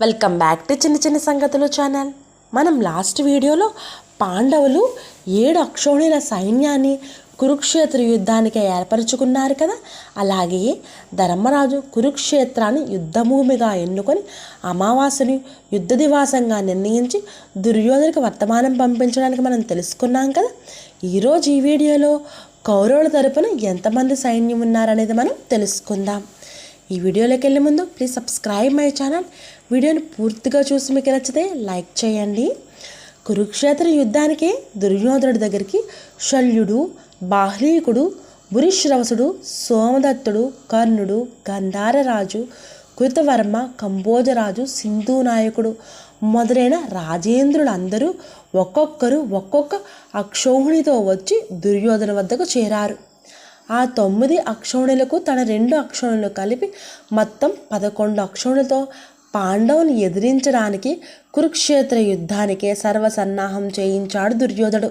Welcome back to చిన్న చిన్న సంగతులు ఛానల్. మనం లాస్ట్ వీడియోలో పాండవులు 7 అక్షౌహిణుల సైన్యాన్ని కురుక్షేత్ర యుద్ధానికి ఏర్పరచుకున్నారు కదా. అలాగే ధర్మరాజు కురుక్షేత్రాన్ని యుద్ధభూమిగా ఎన్నుకొని అమావాస్యని యుద్ధ దివాసంగా నిర్ణయించి దుర్యోధనకి వర్తమానం పంపించడానికి మనం తెలుసుకున్నాం కదా. ఈరోజు ఈ వీడియోలో కౌరవుల తరపున ఎంతమంది సైన్యం ఉన్నారనేది మనం తెలుసుకుందాం. ఈ వీడియోలోకి వెళ్ళే ముందు ప్లీజ్ సబ్స్క్రైబ్ మై ఛానల్. వీడియోని పూర్తిగా చూసి మీకు నచ్చితే లైక్ చేయండి. కురుక్షేత్ర యుద్ధానికి దుర్యోధనుడి దగ్గరికి శల్యుడు, బాహ్లీకుడు, భూరిశ్రవసుడు, సోమదత్తుడు, కర్ణుడు, గంధారరాజు, కృతవర్మ, కంబోజరాజు, సింధు నాయకుడు మొదలైన రాజేంద్రులు అందరూ ఒక్కొక్కరు ఒక్కొక్క అక్షౌహిణితో వచ్చి దుర్యోధన వద్దకు చేరారు. ఆ 9 అక్షౌహిణులకు తన 2 అక్షౌహిణులు కలిపి మొత్తం 11 అక్షౌహిణులతో పాండవుని ఎదిరించడానికి కురుక్షేత్ర యుద్ధానికే సర్వసన్నాహం చేయించాడు దుర్యోధనుడు.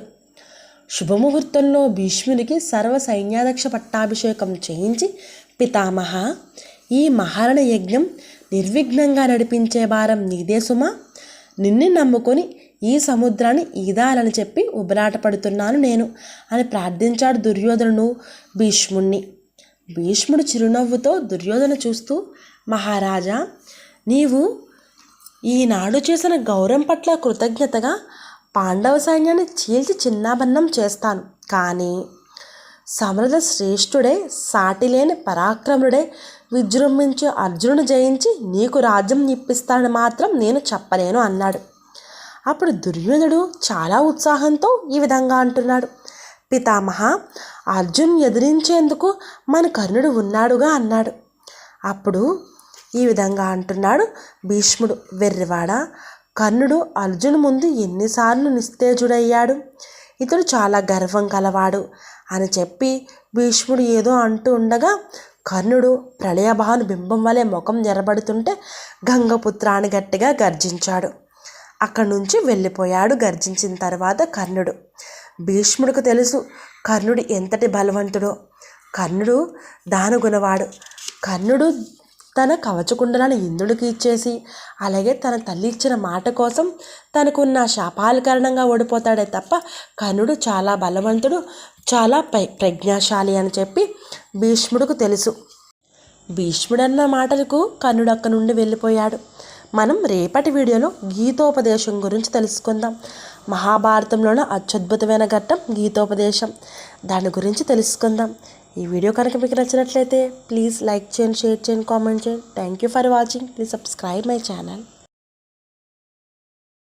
శుభముహూర్తంలో భీష్మునికి సర్వ సైన్యాధ్యక్ష పట్టాభిషేకం చేయించి, పితామహ, ఈ మహారణ యజ్ఞం నిర్విఘ్నంగా నడిపించే భారం నీదే సుమా, నిన్ను నమ్ముకొని ఈ సముద్రాన్ని ఈదాలని చెప్పి ఉబలాట పడుతున్నాను నేను అని ప్రార్థించాడు దుర్యోధనుడు భీష్ముణ్ణి. భీష్ముడు చిరునవ్వుతో దుర్యోధన చూస్తూ, మహారాజా, నీవు ఈనాడు చేసిన గౌరవం పట్ల కృతజ్ఞతగా పాండవ సైన్యాన్ని చీల్చి చిన్నాభిన్నం చేస్తాను. కానీ సమర్థ శ్రేష్ఠుడే, సాటిలేని పరాక్రముడే విజృంభించే అర్జునుడు జయించి నీకు రాజ్యం ఇప్పిస్తానని మాత్రం నేను చెప్పలేను అన్నాడు. అప్పుడు దుర్యోధనుడు చాలా ఉత్సాహంతో ఈ విధంగా అంటున్నాడు, పితామహ, అర్జున్ ఎదిరించేందుకు మన కర్ణుడు ఉన్నాడుగా అన్నాడు. అప్పుడు ఈ విధంగా అంటున్నాడు భీష్ముడు, వెర్రివాడ, కర్ణుడు అర్జును ముందు ఎన్నిసార్లు నిస్తేజుడయ్యాడు, ఇతడు చాలా గర్వం కలవాడు అని చెప్పి భీష్ముడు ఏదో అంటూ ఉండగా కర్ణుడు ప్రళయభాను బింబం వలె ముఖం ఎర్రబడుతుంటే గంగపుత్ర అని గట్టిగా గర్జించాడు. అక్కడి నుంచి వెళ్ళిపోయాడు. గర్జించిన తర్వాత కర్ణుడు. భీష్ముడికి తెలుసు కర్ణుడు ఎంతటి బలవంతుడో. కర్ణుడు దానగుణవాడు. కర్ణుడు తన కవచకుండలను ఇంద్రుడికి ఇచ్చేసి, అలాగే తన తల్లి ఇచ్చిన మాట కోసం తనకున్న శాపాల కారణంగా ఓడిపోతాడే తప్ప కర్ణుడు చాలా బలవంతుడు, చాలా ప్రజ్ఞాశాలి అని చెప్పి భీష్ముడికి తెలుసు. భీష్ముడన్న మాటలకు కర్ణుడు అక్కడి నుండి వెళ్ళిపోయాడు. మనం రేపటి వీడియోలో గీతోపదేశం గురించి తెలుసుకుందాం. మహాభారతంలోని అత్యద్భుతమైన ఘట్టం గీతోపదేశం. దాని గురించి తెలుసుకుందాం. ఈ వీడియో కనుక మీకు నచ్చినట్లయితే ప్లీజ్ లైక్ చేయండి, షేర్ చేయండి, కామెంట్ చేయండి. Thank you for watching. Please subscribe my channel.